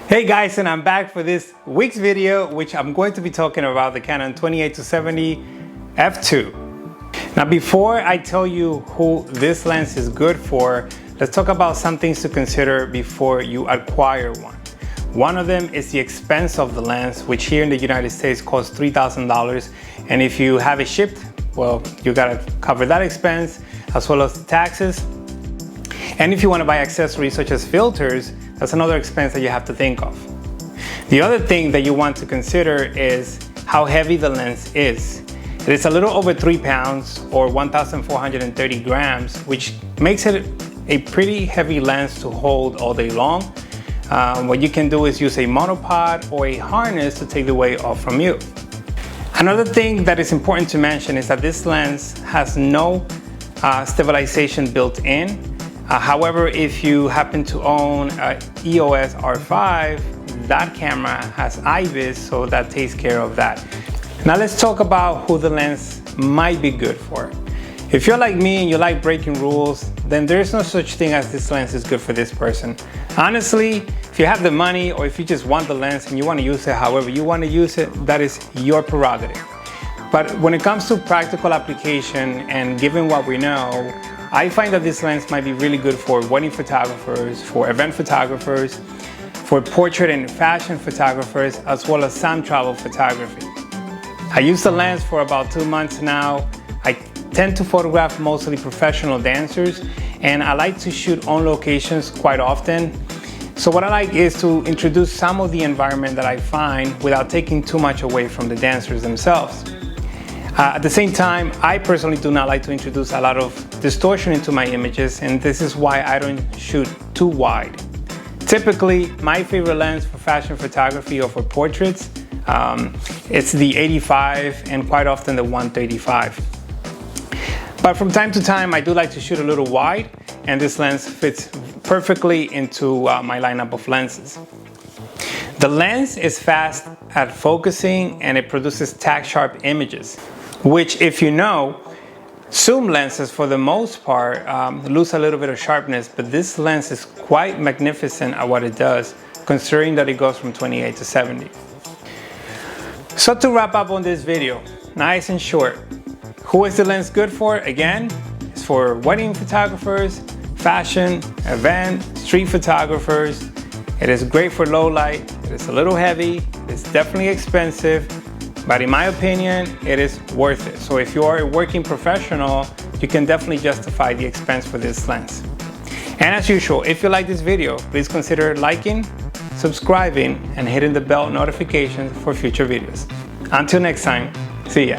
Hey guys, and I'm back for this week's video, which I'm going to be talking about the Canon 28-70 f2. Now, before I tell you who this lens is good for, let's talk about some things to consider before you acquire one. One of them is the expense of the lens, which here in the United States costs $3,000. And if you have it shipped, well, you gotta cover that expense as well as the taxes. And if you want to buy accessories such as filters, that's another expense that you have to think of. The other thing that you want to consider is how heavy the lens is. It is a little over 3 pounds or 1,430 grams, which makes it a pretty heavy lens to hold all day long. What you can do is use a monopod or a harness to take the weight off from you. Another thing that is important to mention is that this lens has no stabilization built in. However, if you happen to own an EOS R5, that camera has IBIS, so that takes care of that. Now let's talk about who the lens might be good for. If you're like me and you like breaking rules, then there's no such thing as this lens is good for this person. Honestly, if you have the money or if you just want the lens and you want to use it however you want to use it, that is your prerogative. But when it comes to practical application and given what we know, I find that this lens might be really good for wedding photographers, for event photographers, for portrait and fashion photographers, as well as some travel photography. I use the lens for about 2 months now. I tend to photograph mostly professional dancers, and I like to shoot on locations quite often. So what I like is to introduce some of the environment that I find without taking too much away from the dancers themselves. At the same time, I personally do not like to introduce a lot of distortion into my images, and this is why I don't shoot too wide. Typically, my favorite lens for fashion photography or for portraits, it's the 85 and quite often the 135. But from time to time, I do like to shoot a little wide, and this lens fits perfectly into my lineup of lenses. The lens is fast at focusing and it produces tack-sharp images, which, if you know, zoom lenses for the most part lose a little bit of sharpness, but this lens is quite magnificent at what it does, considering that it goes from 28 to 70. So to wrap up on this video, nice and short, who is the lens good for? Again, it's for wedding photographers, fashion, event, street photographers. It is great for low light. It is a little heavy. It's definitely expensive, but in my opinion, it is worth it. So if you are a working professional, you can definitely justify the expense for this lens. And as usual, if you like this video, please consider liking, subscribing, and hitting the bell notifications for future videos. Until next time, see ya.